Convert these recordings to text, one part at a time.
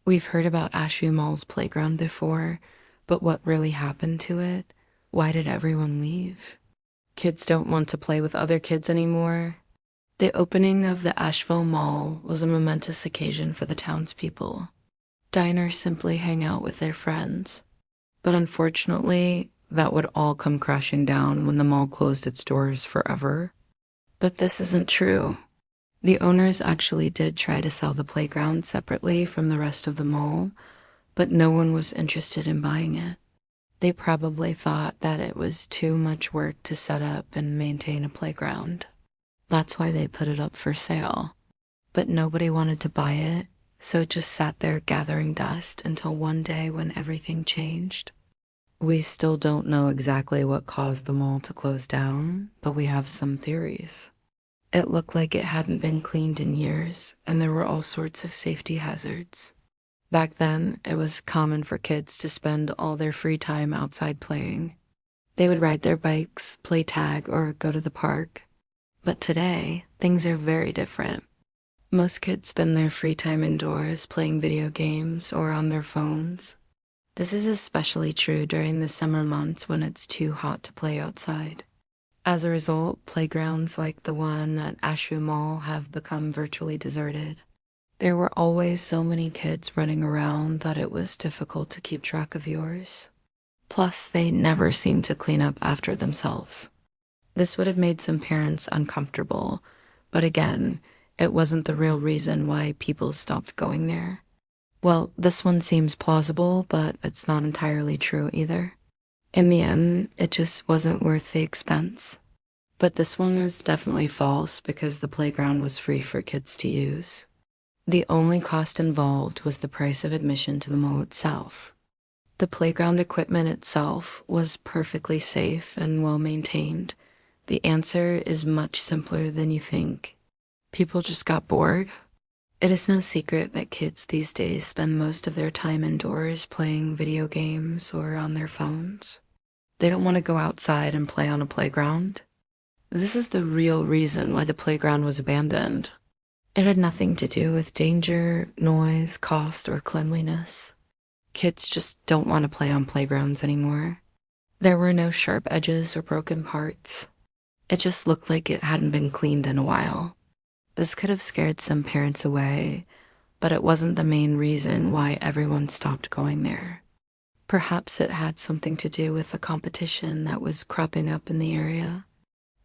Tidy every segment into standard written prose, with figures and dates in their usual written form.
We've heard about Ashview Mall's playground before, but what really happened to it? Why did everyone leave? Kids don't want to play with other kids anymore. The opening of the Asheville Mall was a momentous occasion for the townspeople. Diners simply hang out with their friends. But unfortunately, that would all come crashing down when the mall closed its doors forever. But this isn't true. The owners actually did try to sell the playground separately from the rest of the mall, but no one was interested in buying it. They probably thought that it was too much work to set up and maintain a playground. That's why they put it up for sale. But nobody wanted to buy it, so it just sat there gathering dust until one day when everything changed. We still don't know exactly what caused the mall to close down, but we have some theories. It looked like it hadn't been cleaned in years, and there were all sorts of safety hazards. Back then, it was common for kids to spend all their free time outside playing. They would ride their bikes, play tag, or go to the park. But today, things are very different. Most kids spend their free time indoors playing video games or on their phones. This is especially true during the summer months when it's too hot to play outside. As a result, playgrounds like the one at Asheville Mall have become virtually deserted. There were always so many kids running around that it was difficult to keep track of yours. Plus, they never seemed to clean up after themselves. This would have made some parents uncomfortable, but again, it wasn't the real reason why people stopped going there. Well, this one seems plausible, but it's not entirely true either. In the end, it just wasn't worth the expense. But this one was definitely false because the playground was free for kids to use. The only cost involved was the price of admission to the mall itself. The playground equipment itself was perfectly safe and well maintained. The answer is much simpler than you think. People just got bored. It is no secret that kids these days spend most of their time indoors playing video games or on their phones. They don't want to go outside and play on a playground. This is the real reason why the playground was abandoned. It had nothing to do with danger, noise, cost, or cleanliness. Kids just don't want to play on playgrounds anymore. There were no sharp edges or broken parts. It just looked like it hadn't been cleaned in a while. This could have scared some parents away, but it wasn't the main reason why everyone stopped going there. Perhaps it had something to do with the competition that was cropping up in the area.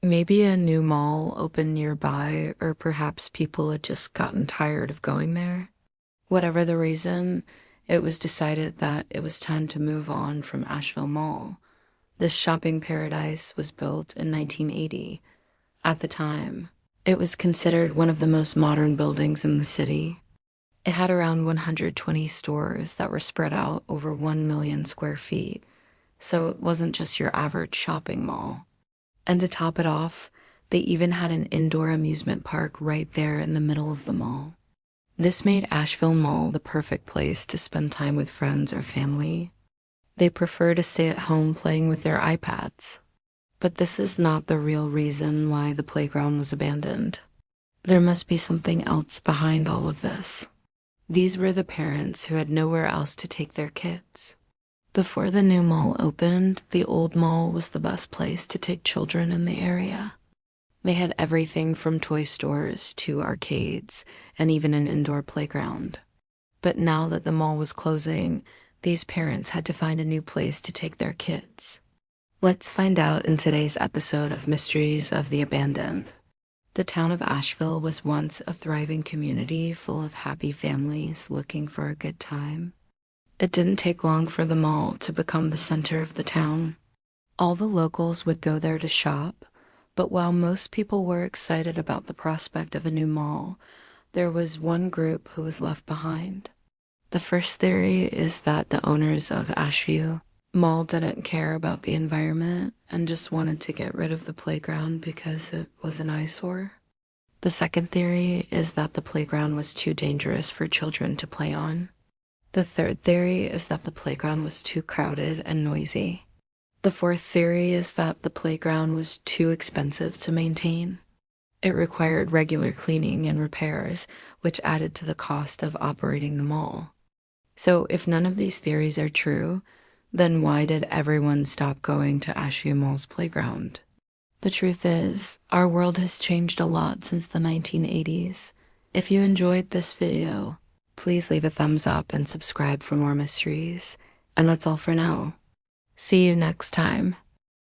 Maybe a new mall opened nearby, or perhaps people had just gotten tired of going there. Whatever the reason, it was decided that it was time to move on from Asheville Mall. This shopping paradise was built in 1980. At the time, it was considered one of the most modern buildings in the city. It had around 120 stores that were spread out over 1 million square feet, so it wasn't just your average shopping mall. And to top it off, they even had an indoor amusement park right there in the middle of the mall. This made Asheville Mall the perfect place to spend time with friends or family. They prefer to stay at home playing with their iPads. But this is not the real reason why the playground was abandoned. There must be something else behind all of this. These were the parents who had nowhere else to take their kids. Before the new mall opened, the old mall was the best place to take children in the area. They had everything from toy stores to arcades and even an indoor playground. But now that the mall was closing, these parents had to find a new place to take their kids. Let's find out in today's episode of Mysteries of the Abandoned. The town of Asheville was once a thriving community full of happy families looking for a good time. It didn't take long for the mall to become the center of the town. All the locals would go there to shop, but while most people were excited about the prospect of a new mall, there was one group who was left behind. The first theory is that the owners of Asheville Mall didn't care about the environment and just wanted to get rid of the playground because it was an eyesore. The second theory is that the playground was too dangerous for children to play on. The third theory is that the playground was too crowded and noisy. The fourth theory is that the playground was too expensive to maintain. It required regular cleaning and repairs, which added to the cost of operating the mall. So if none of these theories are true, then why did everyone stop going to Ashview Mall's playground? The truth is, our world has changed a lot since the 1980s. If you enjoyed this video, please leave a thumbs up and subscribe for more mysteries. And that's all for now. See you next time.